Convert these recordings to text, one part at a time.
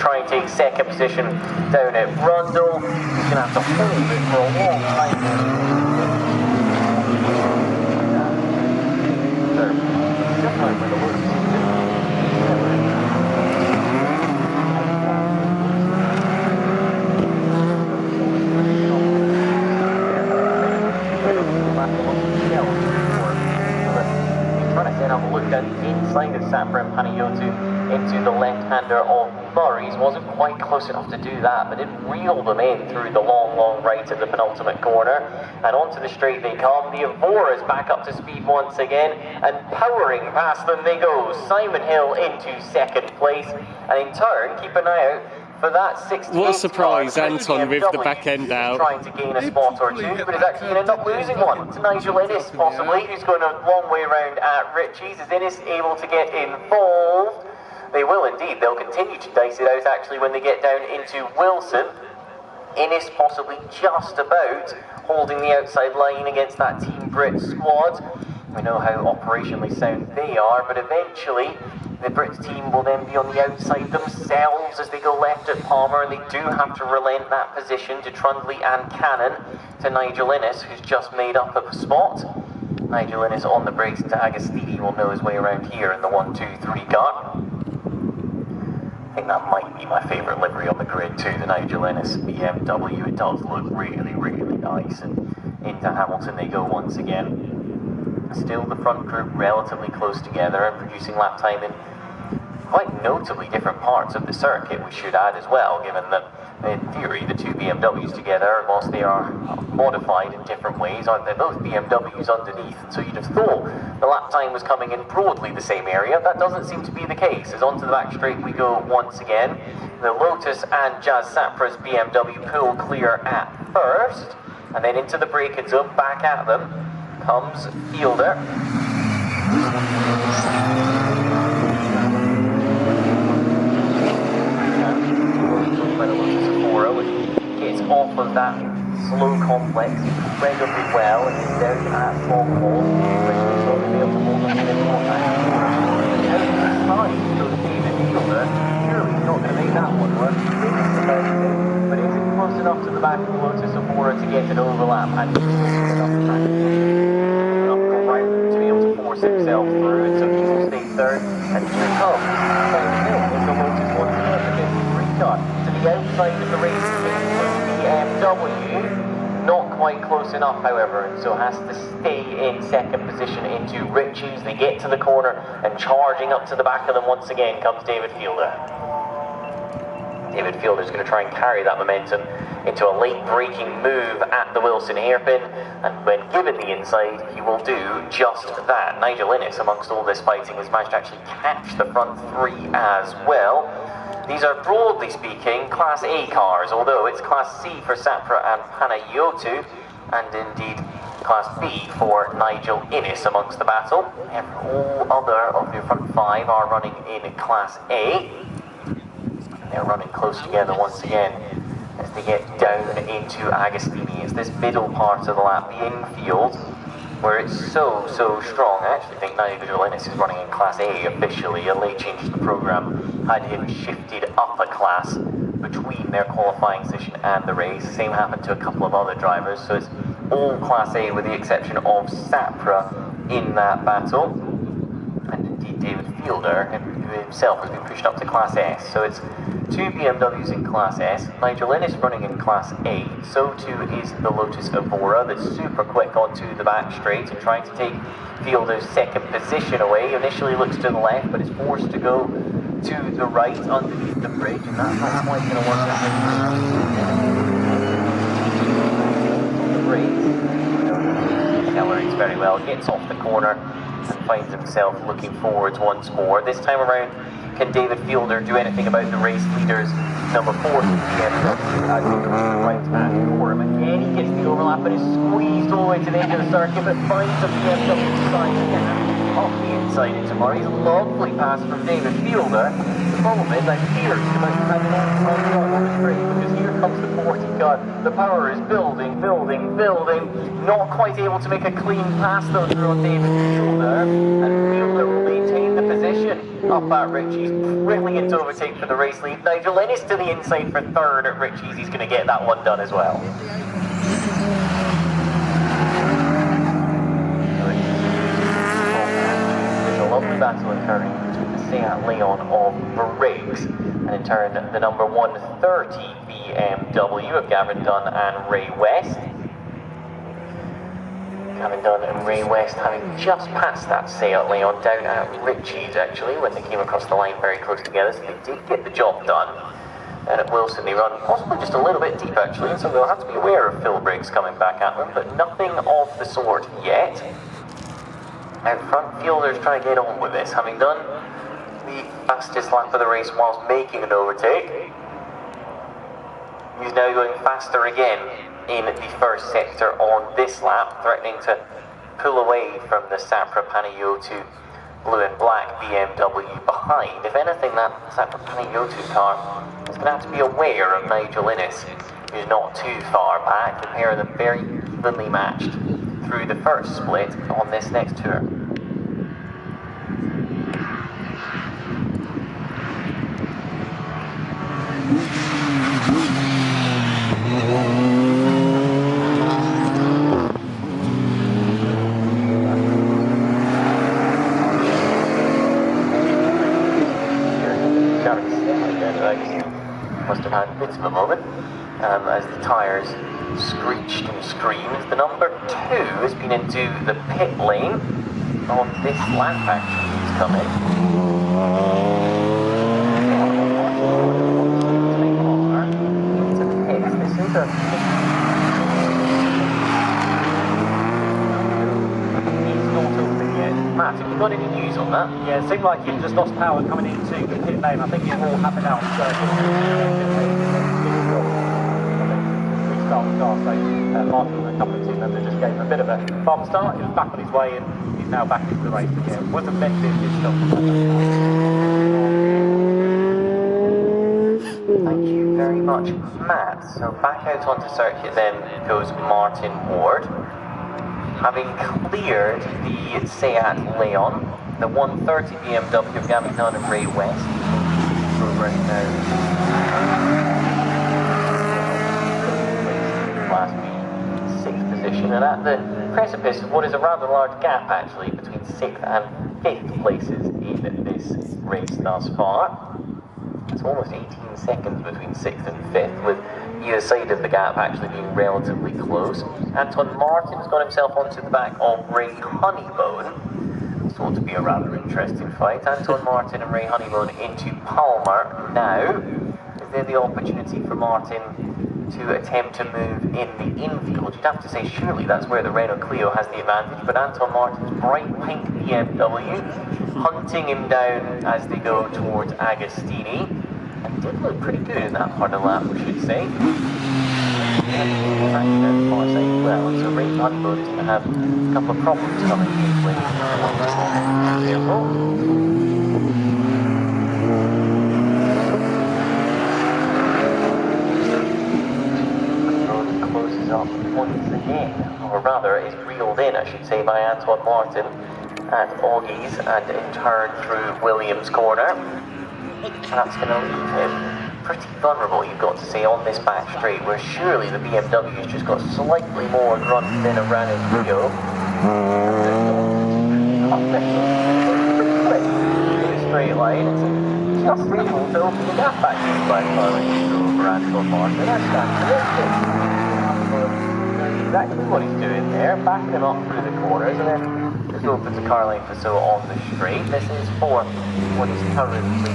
try and take second position down at Rundle. He's going to have to hold it for a long time. Inside of Sapra and Panayotu into the left-hander of Murray's. Wasn't quite close enough to do that, but did reel them in through the long right at the penultimate corner. And onto the straight they come. The Evora's back up to speed once again, and powering past them they go. Simon Hill into second place, and in turn, keep an eye out for that 68th What a surprise, car. Anton, with the back end out. Trying to gain a spot or two, but is actually going to end up losing one to Nigel Innes, possibly, who's going a long way around at Ritchie's. Is Innes able to get involved? They will indeed. They'll continue to dice it out, actually, when they get down into Wilson. Innes possibly just about holding the outside line against that Team Brit squad. We know how operationally sound they are, but eventually the Brits team will then be on the outside themselves as they go left at Palmer, and they do have to relent that position to Trundley and Cannon to Nigel Innes, who's just made up of a spot. Nigel Innes on the brakes to Agostini will know his way around here in the 1-2-3 car. I think that might be my favourite livery on the grid too, the Nigel Innes BMW. It does look really, really nice, and into Hamilton they go once again. Still the front group relatively close together and producing lap time in quite notably different parts of the circuit, we should add as well, given that in theory the two BMWs together, whilst they are modified in different ways, they're both BMWs underneath, so you'd have thought the lap time was coming in broadly the same area. That doesn't seem to be the case, as onto the back straight we go once again. The Lotus and Jazz Sapra's BMW pull clear at first, and then into the braking zone, back at them comes Fielder. Gets off of that slow complex incredibly well and is down at long haul, which is going to be able to hold up a bit more time. So David Fielder, surely he's not going to make that one work. But is it close enough to the back of the Lotus Evora to get an overlap? And enough right to be able to force himself through, and so he will stay third. And here comes Simon Hill in the Lotus once again against the three car to the outside of the race. BMW, not quite close enough, however, and so has to stay in second position into Ritchie's. They get to the corner, and charging up to the back of them once again comes David Fielder. David Fielder is going to try and carry that momentum into a late braking move at the Wilson hairpin, and when given the inside, he will do just that. Nigel Innes, amongst all this fighting, has managed to actually catch the front three as well. These are, broadly speaking, Class A cars, although it's Class C for Sapra and Panayotu, and indeed Class B for Nigel Innes amongst the battle. And all other of the front five are running in Class A. And they're running close together once again as they get down into Agostini. It's this middle part of the lap, the infield, where it's so strong. I actually think Nigel Innes is running in Class A officially. A late change to the programme had him shifted up a class between their qualifying session and the race. The same happened to a couple of other drivers, so it's all Class A with the exception of Sapra in that battle. And indeed David Fielder himself has been pushed up to Class S. So it's two BMWs in Class S, Nigel Innes running in Class A, so too is the Lotus Evora that's super quick onto the back straight and trying to take Fielder's second position away. Initially looks to the left, but is forced to go to the right underneath the bridge, and that's not quite going to work out. The brakes, accelerates very well, gets off the corner and finds himself looking forwards once more. This time around, can David Fielder do anything about the race leaders? Number 4, BMW, as he goes right at Gorham. Again, he gets the overlap and is squeezed all the way to the end of the circuit, but finds the BMW side again. Off the inside into Murray's. Lovely pass from David Fielder. The problem is, I fear he's about to have an on the straight, because here comes the 40 car. The power is building. Not quite able to make a clean pass though through on David Fielder, and Fielder will maintain the position. Up at Ritchie's, brilliant overtake for the race lead. Nigel Ennis to the inside for third at Ritchie's. He's going to get that one done as well. There's a lovely battle occurring between the Seat Leon of Briggs and in turn the number 130 BMW of Gavin Dunn and Ray West. Gavin Dunn and Ray West having just passed that Seat Leon down at Ritchie's actually when they came across the line very close together, so they did get the job done. And at Wilson they run possibly just a little bit deep actually, so they'll have to be aware of Phil Briggs coming back at them, but nothing of the sort yet. Out front, fielders try to get on with this, having done the fastest lap of the race whilst making an overtake. He's now going faster again in the first sector on this lap, threatening to pull away from the Sapra Panayotu blue and black BMW behind. If anything, that Sapra Panayotu car is going to have to be aware of Nigel Ennis, who's not too far back. The pair of them very evenly matched through the first split on this next tour. Must have had bits of a moment as the tyres screeched and screamed. The number 2 has been into the pit lane on this lap actually. He's coming. Into the pits. This is a he's not open yet. Matt, have you got any news on that? Yeah, it seemed like he just lost power coming into the pit lane. I think it all happened out on circuit. Restart the car, so Martin and a couple of team members just gave him a bit of a bum start. He was back on his way and he's now back into the race again. It wasn't meant to be stopped. Thank you very much, Matt. So back out onto circuit then goes Martin Ward. Having cleared the Seat Leon, the 130 BMW of Gavin Dunn and Ray West. Over now. Class B, 6th position, and at the precipice of what is a rather large gap actually between 6th and 5th places in this race thus far. It's almost 18 seconds between 6th and 5th, with either side of the gap actually being relatively close. Anton Martin's got himself onto the back of Ray Honeybone. It's thought to be a rather interesting fight. Anton Martin and Ray Honeybone into Palmer now. Is there the opportunity for Martin to attempt to move in the infield? You'd have to say surely that's where the Renault Clio has the advantage, but Anton Martin's bright pink BMW hunting him down as they go towards Agostini, and did look pretty good in that part of the lap, we should say. Far side well, so Ray Honeybone is going to have a couple of problems coming his way. Closes up once again, or rather is reeled in, I should say, by Anton Martin at Augie's and in turn through Williams' corner. That's going to leave him pretty vulnerable, you've got to say, on this back straight, where surely the BMW's just got slightly more grunt than a Renault Clio. Straight line, it's just able to open the gap back in by over Anton Martin. That's fantastic. Exactly what he's doing there, backing him up through the corners, and then just opens the car lane for so on the straight. This is for what is currently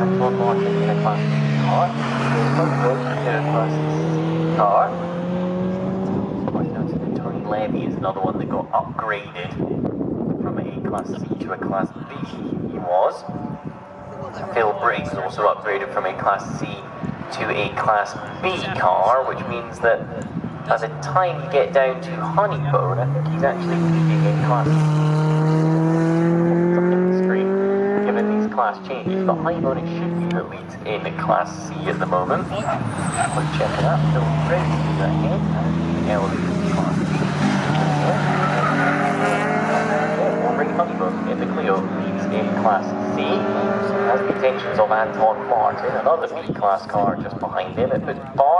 Anton Martin in a Class C car. In a Class C car. Tony Levy is another one that got upgraded from a Class C to a Class B. He was. Phil Briggs also upgraded from a Class C to a Class B car, which means that by the time you get down to Honeybone, I think he's actually leading in Class C. Something on the screen, given these class changes, but Honeybone it should be the lead in Class C at the moment. We'll check it out. Phil Briggs is ahead, and L leads in Class B. Ray Honeybrook in the Clio leads in Class C. Has the intentions of Anton Martin, another B-class car just behind him. It puts Bar